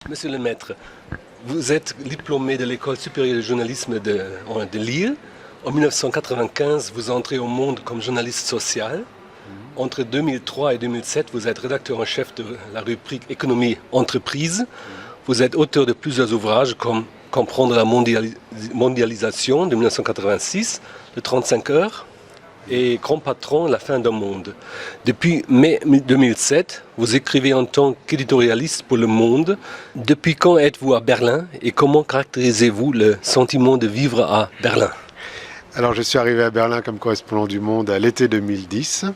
Monsieur le maître, vous êtes diplômé de l'École supérieure de journalisme de Lille. En 1995, vous entrez au monde comme journaliste social. Entre 2003 et 2007, vous êtes rédacteur en chef de la rubrique Économie Entreprise. Vous êtes auteur de plusieurs ouvrages comme Comprendre la mondialisation de 1986, le 35 heures et Grand patron, la fin d'un monde. Depuis mai 2007, vous écrivez en tant qu'éditorialiste pour Le Monde. Depuis quand êtes-vous à Berlin et comment caractérisez-vous le sentiment de vivre à Berlin? Alors je suis arrivé à Berlin comme correspondant du Monde à l'été 2010,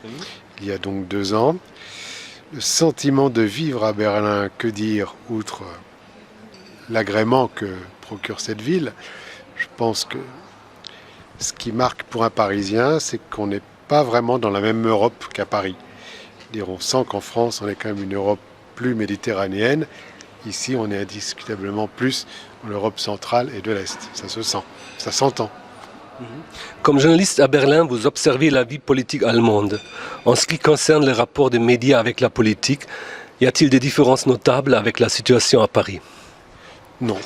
il y a donc 2 ans. Le sentiment de vivre à Berlin, que dire, outre l'agrément que procure cette ville, je pense que ce qui marque pour un Parisien, c'est qu'on n'est pas vraiment dans la même Europe qu'à Paris. On sent qu'en France, on est quand même une Europe plus méditerranéenne. Ici, on est indiscutablement plus dans l'Europe centrale et de l'Est. Ça se sent, ça s'entend. Comme journaliste à Berlin, vous observez la vie politique allemande. En ce qui concerne les rapports des médias avec la politique, y a-t-il des différences notables avec la situation à Paris? Non.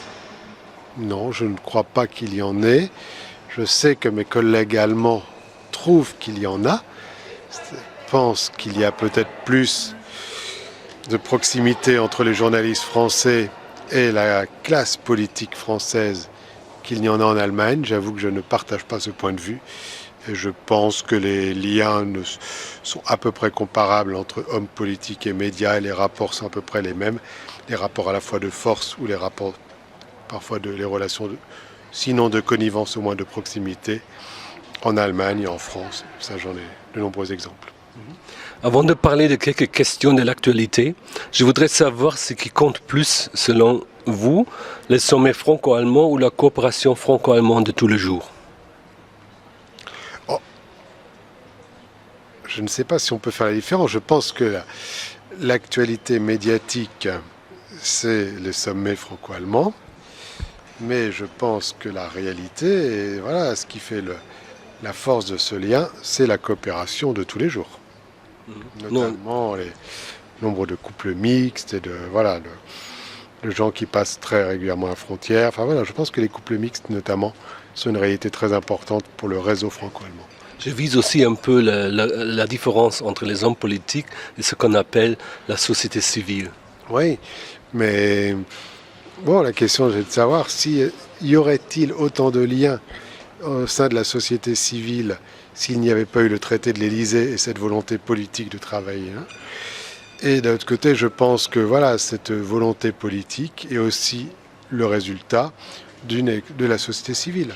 Non, je ne crois pas qu'il y en ait. Je sais que mes collègues allemands trouvent qu'il y en a. Je pense qu'il y a peut-être plus de proximité entre les journalistes français et la classe politique française qu'il n'y en a en Allemagne. J'avoue que je ne partage pas ce point de vue. Et je pense que les liens sont à peu près comparables entre hommes politiques et médias. Et les rapports sont à peu près les mêmes. Les rapports à la fois de force ou les rapports parfois les relations, sinon de connivence, au moins de proximité, en Allemagne et en France. Ça, j'en ai de nombreux exemples. Avant de parler de quelques questions de l'actualité, je voudrais savoir ce qui compte plus, selon vous, le sommet franco-allemand ou la coopération franco-allemande de tous les jours? Je ne sais pas si on peut faire la différence. Je pense que l'actualité médiatique, c'est le sommet franco-allemand. Mais je pense que la réalité, et voilà, ce qui fait la force de ce lien, c'est la coopération de tous les jours. Notamment le nombre de couples mixtes et de gens qui passent très régulièrement à la frontière. Enfin voilà, je pense que les couples mixtes notamment sont une réalité très importante pour le réseau franco-allemand. Je vise aussi un peu la différence entre les hommes politiques et ce qu'on appelle la société civile. Oui, mais bon, la question c'est de savoir y aurait-il autant de liens au sein de la société civile s'il n'y avait pas eu le traité de l'Élysée et cette volonté politique de travailler. Et d'un autre côté, je pense que voilà, cette volonté politique est aussi le résultat de la société civile.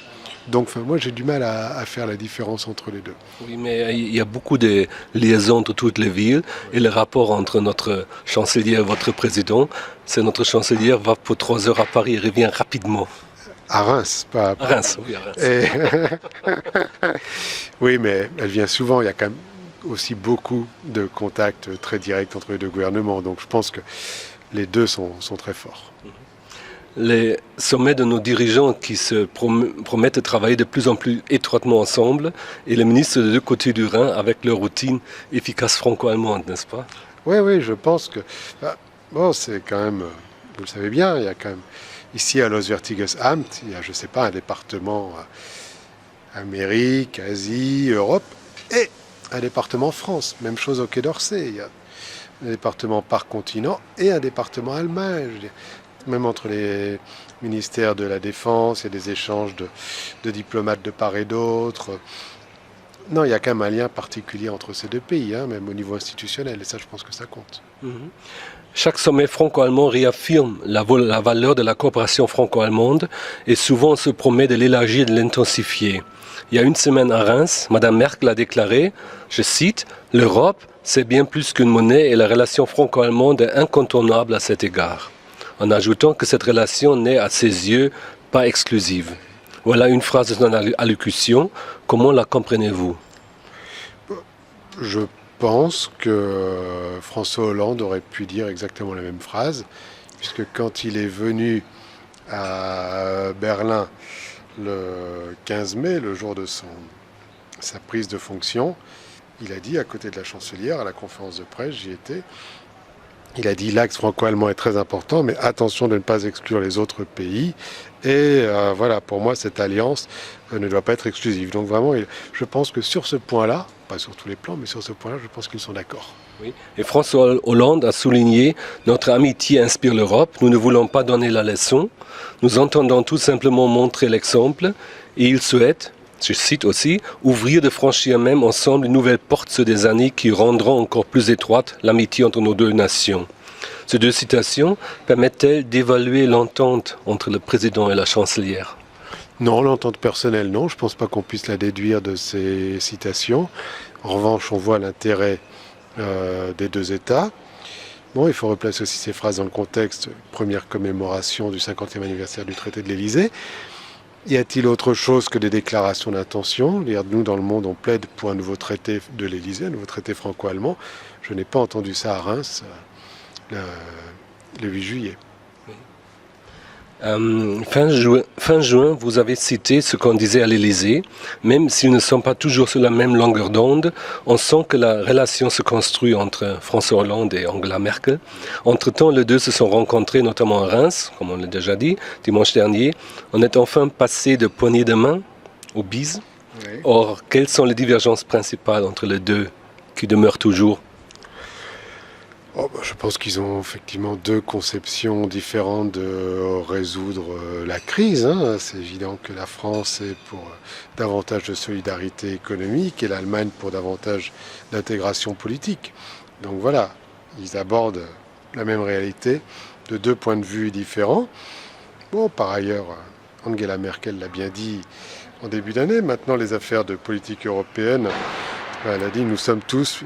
Donc moi j'ai du mal à faire la différence entre les deux. Oui, mais il y a beaucoup de liaisons entre toutes les villes et le rapport entre notre chancelier et votre président, c'est notre chancelière va pour 3 heures à Paris et revient rapidement. À Reims, pas à Paris. À Reims, oui, à Reims. Oui, mais elle vient souvent, il y a quand même aussi beaucoup de contacts très directs entre les deux gouvernements, donc je pense que les deux sont très forts. Les sommets de nos dirigeants qui se promettent de travailler de plus en plus étroitement ensemble et les ministres de deux côtés du Rhin avec leur routine efficace franco-allemande, n'est-ce pas? Oui, je pense que... Bon, c'est quand même... Vous le savez bien, il y a quand même... Ici, à l'Auswärtiges Amt, il y a, je ne sais pas, un département Amérique, Asie, Europe et un département France. Même chose au Quai d'Orsay. Il y a un département par continent et un département Allemagne. Même entre les ministères de la Défense, il y a des échanges de diplomates de part et d'autre. Non, il y a quand même un lien particulier entre ces deux pays, même au niveau institutionnel, et ça, je pense que ça compte. Chaque sommet franco-allemand réaffirme la valeur de la coopération franco-allemande et souvent se promet de l'élargir et de l'intensifier. Il y a une semaine à Reims, Mme Merkel a déclaré, je cite, « L'Europe, c'est bien plus qu'une monnaie et la relation franco-allemande est incontournable à cet égard », en ajoutant que cette relation n'est à ses yeux pas exclusive. Voilà une phrase de son allocution. Comment la comprenez-vous? Je pense que François Hollande aurait pu dire exactement la même phrase, puisque quand il est venu à Berlin le 15 mai, le jour de sa prise de fonction, il a dit à côté de la chancelière, à la conférence de presse, j'y étais, Il a dit l'axe franco-allemand est très important, mais attention de ne pas exclure les autres pays. Et voilà, pour moi, cette alliance ne doit pas être exclusive. Donc vraiment, je pense que sur ce point-là, pas sur tous les plans, mais sur ce point-là, je pense qu'ils sont d'accord. Oui. Et François Hollande a souligné « Notre amitié inspire l'Europe, nous ne voulons pas donner la leçon, nous entendons tout simplement montrer l'exemple et il souhaite, je cite aussi, ouvrir de franchir même ensemble une nouvelle porte sur des années qui rendront encore plus étroite l'amitié entre nos deux nations. » Ces deux citations permettent-elles d'évaluer l'entente entre le président et la chancelière? Non, l'entente personnelle, non. Je ne pense pas qu'on puisse la déduire de ces citations. En revanche, on voit l'intérêt des deux États. Bon, il faut replacer aussi ces phrases dans le contexte. Première commémoration du 50e anniversaire du traité de l'Élysée. Y a-t-il autre chose que des déclarations d'intention? Nous, dans le monde, on plaide pour un nouveau traité de l'Élysée, un nouveau traité franco-allemand. Je n'ai pas entendu ça à Reims le 8 juillet. Fin juin, vous avez cité ce qu'on disait à l'Élysée. Même s'ils ne sont pas toujours sur la même longueur d'onde, on sent que la relation se construit entre François Hollande et Angela Merkel. Entre-temps, les deux se sont rencontrés, notamment à Reims, comme on l'a déjà dit, dimanche dernier. On est enfin passé de poignées de main aux bises. Oui. Or, quelles sont les divergences principales entre les deux qui demeurent toujours? Je pense qu'ils ont effectivement deux conceptions différentes de résoudre la crise. C'est évident que la France est pour davantage de solidarité économique et l'Allemagne pour davantage d'intégration politique. Donc voilà, ils abordent la même réalité de deux points de vue différents. Bon, par ailleurs, Angela Merkel l'a bien dit en début d'année. Maintenant, les affaires de politique européenne, elle a dit, nous sommes tous...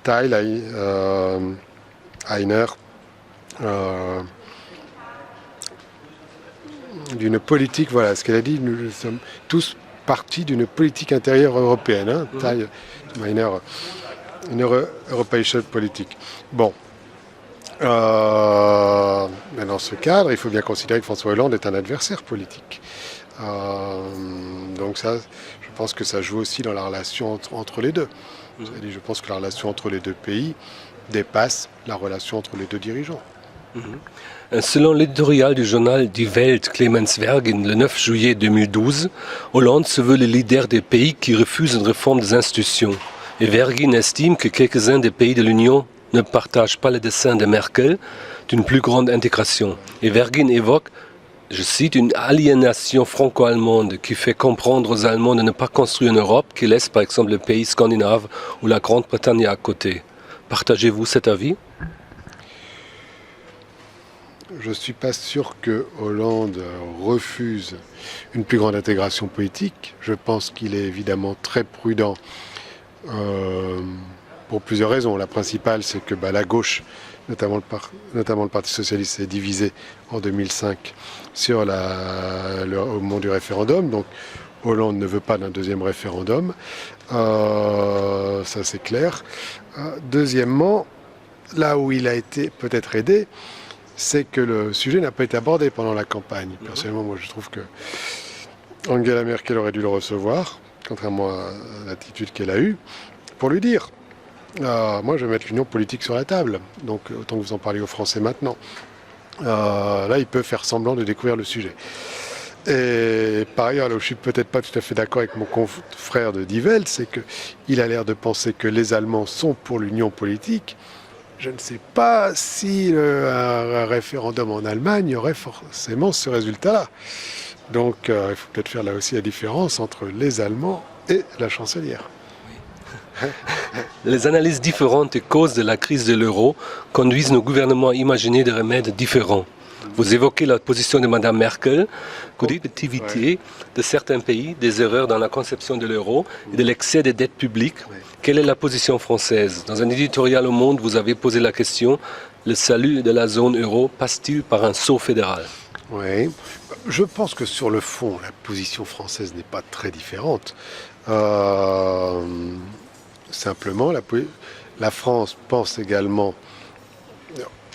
Teil einer d'une politique, voilà ce qu'elle a dit, nous sommes tous partie d'une politique intérieure européenne, Teil einer europäischen Politik. Bon, mais dans ce cadre, il faut bien considérer que François Hollande est un adversaire politique. Donc ça, je pense que ça joue aussi dans la relation entre les deux. Je pense que la relation entre les deux pays dépasse la relation entre les deux dirigeants. Selon l'éditorial du journal Die Welt, Clemens Vergin, le 9 juillet 2012, Hollande se veut le leader des pays qui refusent une réforme des institutions. Et Vergin estime que quelques-uns des pays de l'Union ne partagent pas le dessein de Merkel d'une plus grande intégration. Et Vergin évoque, je cite, une aliénation franco-allemande qui fait comprendre aux Allemands de ne pas construire une Europe qui laisse par exemple le pays scandinave ou la Grande-Bretagne à côté. Partagez-vous cet avis? Je ne suis pas sûr que Hollande refuse une plus grande intégration politique. Je pense qu'il est évidemment très prudent pour plusieurs raisons. La principale, c'est que la gauche, notamment le Parti socialiste, s'est divisé en 2005 sur au moment du référendum. Donc Hollande ne veut pas d'un deuxième référendum. Ça, c'est clair. Deuxièmement, là où il a été peut-être aidé, c'est que le sujet n'a pas été abordé pendant la campagne. Personnellement, moi, je trouve que Angela Merkel aurait dû le recevoir, contrairement à l'attitude qu'elle a eue, pour lui dire moi, je vais mettre l'union politique sur la table. Donc, autant que vous en parliez aux Français maintenant. Là, il peut faire semblant de découvrir le sujet. Et par ailleurs, là où je suis peut-être pas tout à fait d'accord avec mon confrère de Die Welt, c'est qu'il a l'air de penser que les Allemands sont pour l'union politique. Je ne sais pas si un référendum en Allemagne y aurait forcément ce résultat-là. Donc, il faut peut-être faire là aussi la différence entre les Allemands et la chancelière. Les analyses différentes et causes de la crise de l'euro conduisent nos gouvernements à imaginer des remèdes différents. Vous évoquez la position de Mme Merkel, compétitivité de certains pays, des erreurs dans la conception de l'euro et de l'excès des dettes publiques. Quelle est la position française? Dans un éditorial au Monde, vous avez posé la question, le salut de la zone euro passe-t-il par un saut fédéral? Oui, je pense que sur le fond, la position française n'est pas très différente. Simplement, la France pense également,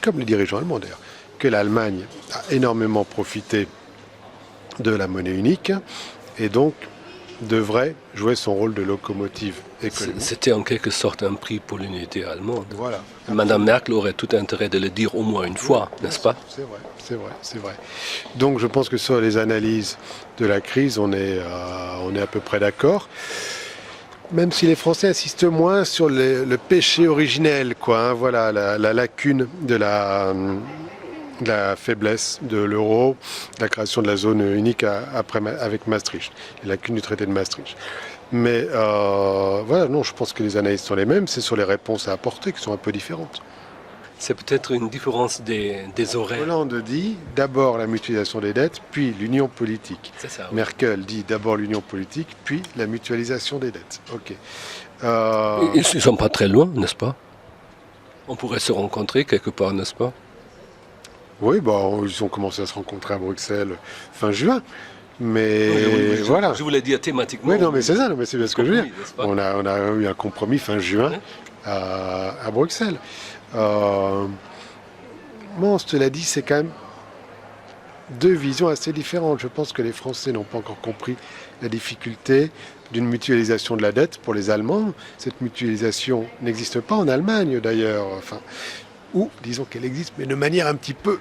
comme les dirigeants allemands d'ailleurs, que l'Allemagne a énormément profité de la monnaie unique et donc devrait jouer son rôle de locomotive économique. C'était en quelque sorte un prix pour l'unité allemande. Voilà. Madame Merkel aurait tout intérêt de le dire au moins une fois, n'est-ce pas? C'est vrai, c'est vrai, c'est vrai. Donc je pense que sur les analyses de la crise, on est à peu près d'accord. Même si les Français insistent moins sur le péché originel, quoi. Hein, voilà, la lacune de la faiblesse de l'euro, la création de la zone unique avec Maastricht, les lacunes du traité de Maastricht. Mais voilà, non, je pense que les analyses sont les mêmes, c'est sur les réponses à apporter qui sont un peu différentes. C'est peut-être une différence des horaires. Hollande dit d'abord la mutualisation des dettes, puis l'union politique. C'est ça, oui. Merkel dit d'abord l'union politique, puis la mutualisation des dettes. Ok. Ils ne sont pas très loin, n'est-ce pas? On pourrait se rencontrer quelque part, n'est-ce pas? Oui, bon, ils ont commencé à se rencontrer à Bruxelles fin juin. Mais Oui, voilà. Je voulais dire thématiquement. Oui, non, mais c'est ça, mais c'est bien ce que je veux dire. N'est-ce pas? On a eu un compromis fin juin à Bruxelles. Bon, cela dit, c'est quand même deux visions assez différentes. Je pense que les Français n'ont pas encore compris la difficulté d'une mutualisation de la dette pour les Allemands. Cette mutualisation n'existe pas en Allemagne d'ailleurs, enfin, ou disons qu'elle existe, mais de manière un petit peu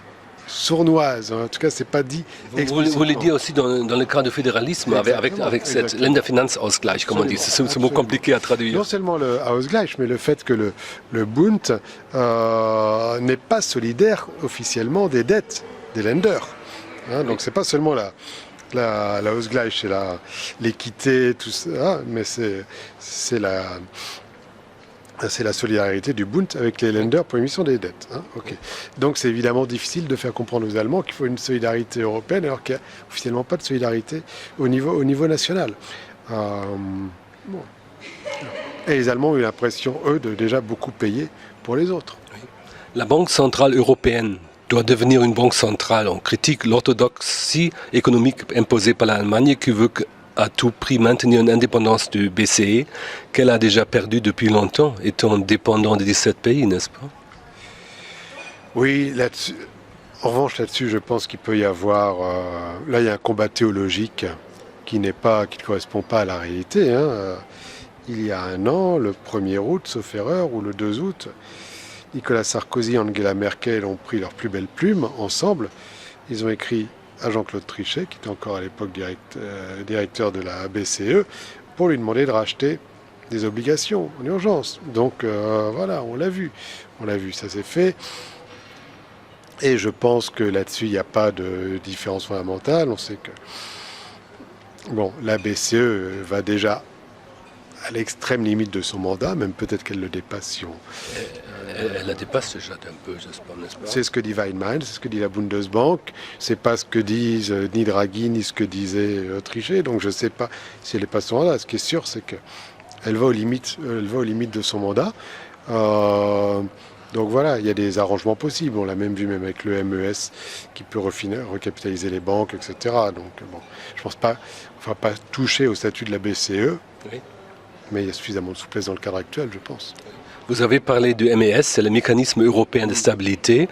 sournoise. En tout cas, c'est pas dit Vous explicitement. voulez dire aussi dans le cas du fédéralisme, avec cette Länderfinanzausgleich, comme on dit, c'est ce mot compliqué à traduire. Non seulement le Ausgleich, mais le fait que le Bund n'est pas solidaire officiellement des dettes des Länder. Hein, donc c'est pas seulement la Ausgleich et l'équité, tout ça, mais c'est la solidarité du Bund avec les Länder pour l'émission des dettes. Hein, okay. Donc c'est évidemment difficile de faire comprendre aux Allemands qu'il faut une solidarité européenne alors qu'il n'y a officiellement pas de solidarité au niveau national. Bon. Et les Allemands ont eu l'impression, eux, de déjà beaucoup payer pour les autres. Oui. La Banque centrale européenne doit devenir une banque centrale. On critique l'orthodoxie économique imposée par l'Allemagne qui veut à tout prix maintenir une indépendance du BCE qu'elle a déjà perdue depuis longtemps, étant dépendant des 17 pays, n'est-ce pas? Oui, là-dessus. En revanche, là-dessus, je pense qu'il peut y avoir... là, il y a un combat théologique qui ne correspond pas à la réalité. Hein. Il y a un an, le 1er août, sauf erreur, ou le 2 août, Nicolas Sarkozy et Angela Merkel ont pris leur plus belle plume ensemble. Ils ont écrit à Jean-Claude Trichet, qui était encore à l'époque directeur de la BCE, pour lui demander de racheter des obligations en urgence. Donc voilà, on l'a vu, ça s'est fait. Et je pense que là-dessus, il n'y a pas de différence fondamentale. On sait que bon, la BCE va déjà à l'extrême limite de son mandat, même peut-être qu'elle le dépasse si on... Elle la dépasse déjà un peu, j'espère, n'est-ce pas? C'est ce que dit Weinmann, c'est ce que dit la Bundesbank, c'est pas ce que disent ni Draghi, ni ce que disait Trichet, donc je ne sais pas si elle dépasse son mandat. Ce qui est sûr, c'est qu'elle va aux limites de son mandat. Donc voilà, il y a des arrangements possibles. On l'a même vu même avec le MES qui peut recapitaliser les banques, etc. Donc bon, je pense pas, on va pas toucher au statut de la BCE, Oui. mais il y a suffisamment de souplesse dans le cadre actuel, je pense. Vous avez parlé du MES, c'est le mécanisme européen de stabilité.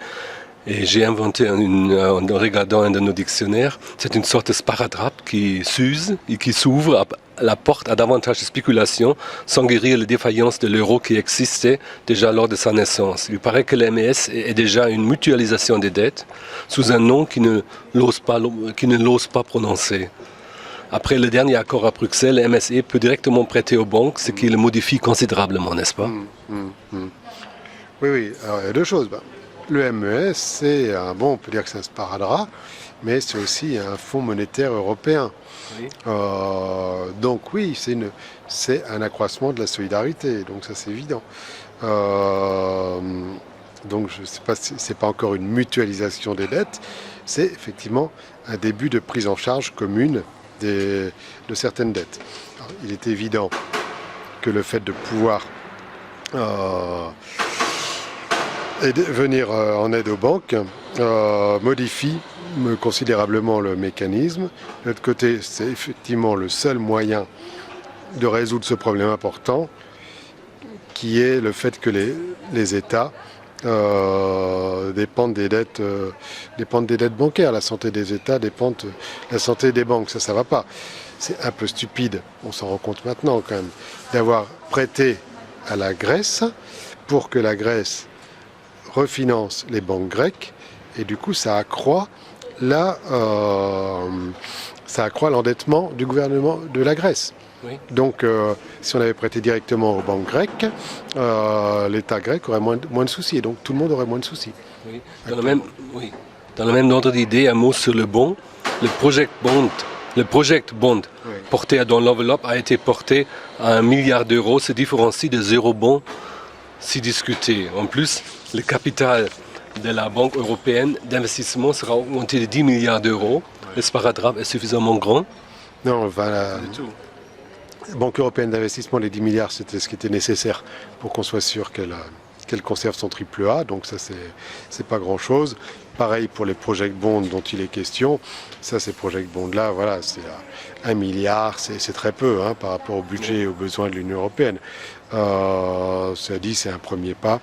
Et j'ai inventé, en regardant un de nos dictionnaires, c'est une sorte de sparadrap qui s'use et qui s'ouvre à la porte à davantage de spéculation sans guérir les défaillances de l'euro qui existait déjà lors de sa naissance. Il paraît que le MES est déjà une mutualisation des dettes sous un nom qui ne l'ose pas prononcer. Après le dernier accord à Bruxelles, le MSE peut directement prêter aux banques, ce qui le modifie considérablement, n'est-ce pas? Oui, alors il y a deux choses. Le MES, c'est on peut dire que c'est un sparadrap, mais c'est aussi un fonds monétaire européen. Oui. Donc oui, c'est un accroissement de la solidarité, donc ça c'est évident. Donc je ne sais pas si c'est pas encore une mutualisation des dettes, c'est effectivement un début de prise en charge commune de certaines dettes. Alors, il est évident que le fait de pouvoir venir en aide aux banques modifie considérablement le mécanisme. De l'autre côté, c'est effectivement le seul moyen de résoudre ce problème important, qui est le fait que les États dépendent des dettes bancaires. La santé des États dépend de la santé des banques. Ça va pas. c'est un peu stupide, on s'en rend compte maintenant quand même, d'avoir prêté à la Grèce pour que la Grèce refinance les banques grecques, et du coup ça accroît l'endettement du gouvernement de la Grèce. Oui. Donc si on avait prêté directement aux banques grecques, l'État grec aurait moins de soucis, et donc tout le monde aurait moins de soucis. Oui. Dans le même ordre d'idée, un mot sur le bon. Le project bond Oui. porté dans l'enveloppe a été porté à 1 milliard d'euros, se différencie des eurobonds si discutés. En plus, le capital de la Banque européenne d'investissement sera augmenté de 10 milliards d'euros. Le sparadrap est suffisamment grand. Non, la Banque européenne d'investissement, les 10 milliards, c'était ce qui était nécessaire pour qu'on soit sûr qu'elle conserve son triple A, donc ça c'est pas grand chose. Pareil pour les project bonds dont il est question, ça ces project bonds là, voilà, c'est 1 milliard, c'est très peu hein, par rapport au budget et aux besoins de l'Union européenne. Ça dit, c'est un premier pas.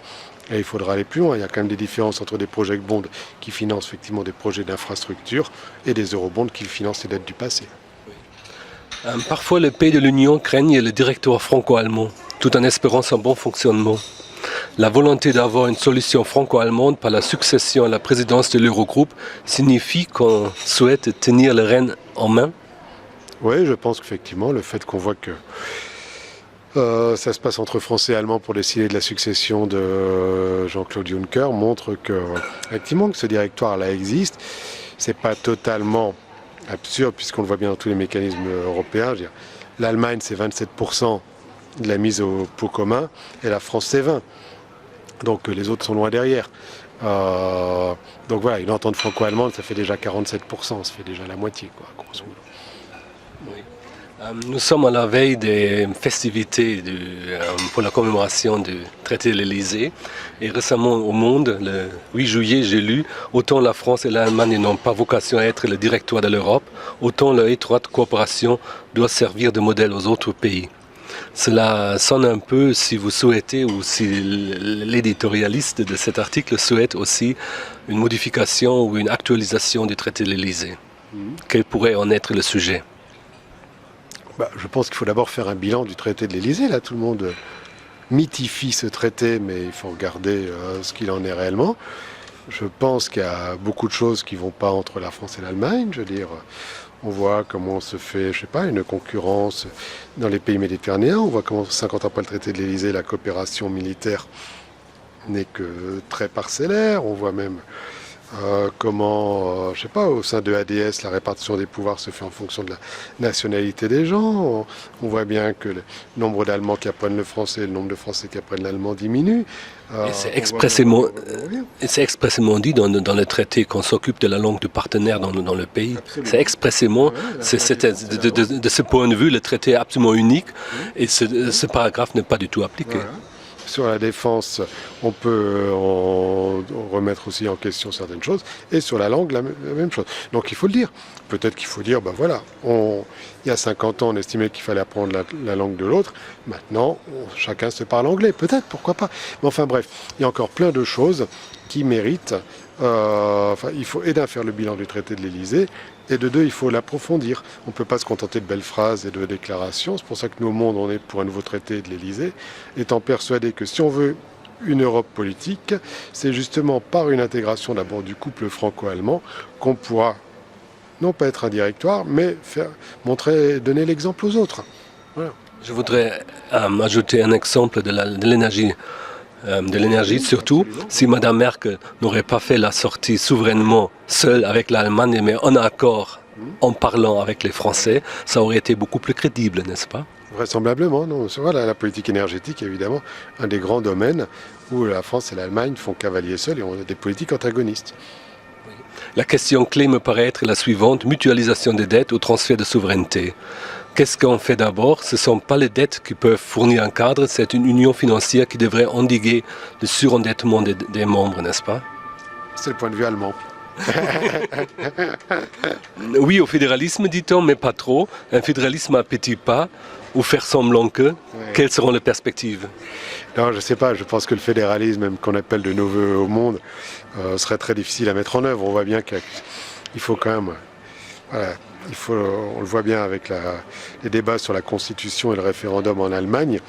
Et il faudra aller plus loin. Il y a quand même des différences entre des project bonds qui financent effectivement des projets d'infrastructure et des eurobonds qui financent les dettes du passé. Parfois, les pays de l'Union craignent le directoire franco-allemand, tout en espérant son bon fonctionnement. La volonté d'avoir une solution franco-allemande par la succession à la présidence de l'Eurogroupe signifie qu'on souhaite tenir les rênes en main. Oui, je pense qu'effectivement, le fait qu'on voit que ça se passe entre Français et Allemands pour décider de la succession de Jean-Claude Juncker montre que, effectivement, que ce directoire-là existe. C'est pas totalement absurde puisqu'on le voit bien dans tous les mécanismes européens. Je veux dire, l'Allemagne, c'est 27% de la mise au pot commun et la France, c'est 20%. Donc les autres sont loin derrière. Donc voilà, une entente franco-allemande, ça fait déjà 47%, ça fait déjà la moitié, quoi, grosso modo. Nous sommes à la veille des festivités pour la commémoration du traité de l'Élysée. Et récemment au Monde, le 8 juillet, j'ai lu « Autant la France et l'Allemagne n'ont pas vocation à être le directoire de l'Europe, autant leur étroite coopération doit servir de modèle aux autres pays ». Cela sonne un peu, si vous souhaitez, ou si l'éditorialiste de cet article souhaite aussi une modification ou une actualisation du traité de l'Élysée. Quel pourrait en être le sujet ? Je pense qu'il faut d'abord faire un bilan du traité de l'Élysée. Là, tout le monde mythifie ce traité, mais il faut regarder ce qu'il en est réellement. Je pense qu'il y a beaucoup de choses qui ne vont pas entre la France et l'Allemagne. Je veux dire, on voit comment se fait, je sais pas, une concurrence dans les pays méditerranéens. On voit comment, 50 ans après le traité de l'Élysée, la coopération militaire n'est que très parcellaire. On voit même comment, je sais pas, au sein de ADS, la répartition des pouvoirs se fait en fonction de la nationalité des gens. On voit bien que le nombre d'Allemands qui apprennent le français et le nombre de Français qui apprennent l'allemand diminue. Et c'est expressément dit dans le traité qu'on s'occupe de la langue du partenaire dans le pays. Absolument. C'est expressément, de ce point de vue, le traité est absolument unique et ce paragraphe n'est pas du tout appliqué. Voilà. Sur la défense, on peut remettre aussi en question certaines choses. Et sur la langue, la même chose. Donc il faut le dire. Peut-être qu'il faut dire, il y a 50 ans, on estimait qu'il fallait apprendre la langue de l'autre. Maintenant, chacun se parle anglais. Peut-être, pourquoi pas. Mais enfin bref, il y a encore plein de choses qui méritent. Il faut d'un faire le bilan du traité de l'Élysée. Et de deux, il faut l'approfondir. On ne peut pas se contenter de belles phrases et de déclarations. C'est pour ça que nous, au Monde, on est pour un nouveau traité de l'Élysée, étant persuadé que si on veut une Europe politique, c'est justement par une intégration d'abord du couple franco-allemand qu'on pourra, non pas être un directoire, mais donner l'exemple aux autres. Voilà. Je voudrais ajouter un exemple de l'énergie. De l'énergie, surtout si Mme Merkel n'aurait pas fait la sortie souverainement seule avec l'Allemagne, mais en accord, en parlant avec les Français, ça aurait été beaucoup plus crédible, n'est-ce pas ? Vraisemblablement, non. Voilà, la politique énergétique est évidemment un des grands domaines où la France et l'Allemagne font cavalier seul et ont des politiques antagonistes. La question clé me paraît être la suivante, mutualisation des dettes ou transfert de souveraineté. Qu'est-ce qu'on fait d'abord ? Ce ne sont pas les dettes qui peuvent fournir un cadre, c'est une union financière qui devrait endiguer le surendettement des membres, n'est-ce pas ? C'est le point de vue allemand. Oui, au fédéralisme, dit-on, mais pas trop. Un fédéralisme à petits pas, ou faire semblant que. Oui. Quelles seront les perspectives ? Non, je ne sais pas. Je pense que le fédéralisme, même qu'on appelle de nos voeux au Monde, serait très difficile à mettre en œuvre. On voit bien qu'il faut quand même... Voilà. on le voit bien avec les débats sur la Constitution et le référendum en Allemagne,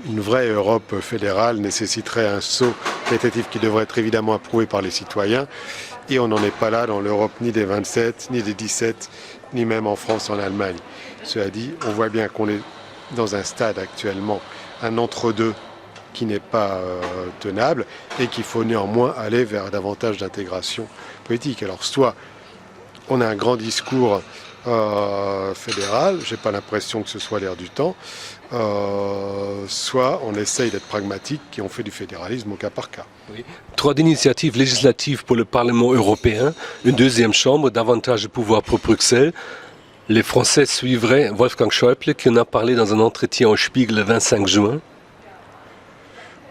une vraie Europe fédérale nécessiterait un saut qualitatif qui devrait être évidemment approuvé par les citoyens. Et on n'en est pas là dans l'Europe ni des 27, ni des 17, ni même en France, en Allemagne. Cela dit, on voit bien qu'on est dans un stade actuellement, un entre-deux qui n'est pas tenable et qu'il faut néanmoins aller vers davantage d'intégration politique. Alors soit on a un grand discours fédéral, je n'ai pas l'impression que ce soit l'air du temps, soit on essaye d'être pragmatique et on fait du fédéralisme au cas par cas. Oui. 3 initiatives législatives pour le Parlement européen, une deuxième chambre, davantage de pouvoir pour Bruxelles. Les Français suivraient Wolfgang Schäuble qui en a parlé dans un entretien au Spiegel le 25 juin.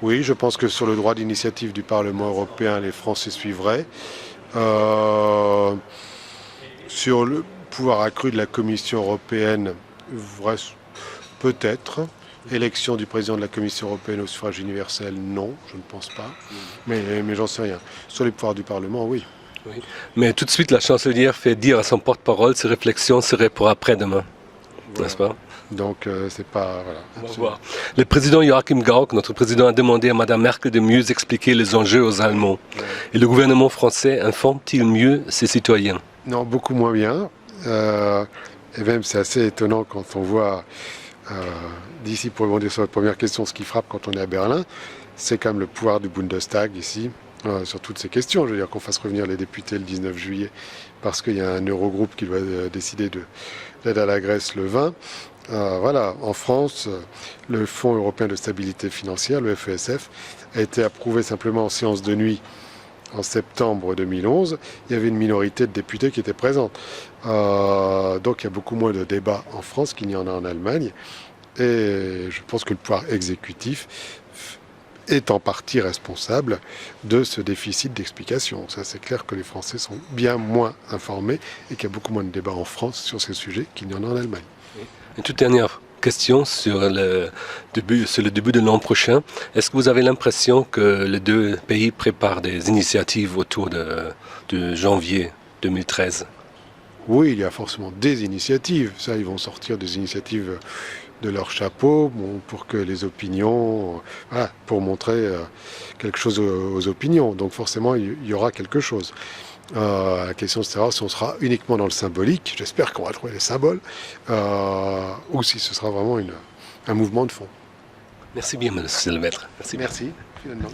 Oui, je pense que sur le droit d'initiative du Parlement européen, les Français suivraient. Sur le pouvoir accru de la Commission européenne, peut-être. Élection du président de la Commission européenne au suffrage universel, non, je ne pense pas. Mais j'en sais rien. Sur les pouvoirs du Parlement, oui. Oui. Mais tout de suite, la chancelière fait dire à son porte-parole ses réflexions seraient pour après-demain, n'est-ce pas? Donc, c'est pas... Voilà, on va voir. Le président Joachim Gauck, notre président, a demandé à Mme Merkel de mieux expliquer les enjeux aux Allemands. Et le gouvernement français informe-t-il mieux ses citoyens? Non, beaucoup moins bien. Et même, c'est assez étonnant quand on voit... d'ici, pour rebondir sur votre première question, ce qui frappe quand on est à Berlin, c'est quand même le pouvoir du Bundestag ici, sur toutes ces questions. Je veux dire qu'on fasse revenir les députés le 19 juillet parce qu'il y a un Eurogroupe qui doit décider de l'aide à la Grèce le 20. Voilà, en France, le Fonds européen de stabilité financière, le FESF, a été approuvé simplement en séance de nuit en septembre 2011. Il y avait une minorité de députés qui étaient présente. Donc il y a beaucoup moins de débats en France qu'il n'y en a en Allemagne. Et je pense que le pouvoir exécutif est en partie responsable de ce déficit d'explication. Ça, c'est clair que les Français sont bien moins informés et qu'il y a beaucoup moins de débats en France sur ces sujets qu'il n'y en a en Allemagne. Une toute dernière question sur le début de l'an prochain. Est-ce que vous avez l'impression que les deux pays préparent des initiatives autour de janvier 2013? Oui, il y a forcément des initiatives. Ça, ils vont sortir des initiatives de leur chapeau pour que les opinions, voilà, pour montrer quelque chose aux opinions. Donc forcément, il y aura quelque chose. La question sera si on sera uniquement dans le symbolique, j'espère qu'on va trouver les symboles, ou si ce sera vraiment un mouvement de fond. Merci bien, monsieur le maître. Merci. Finalement.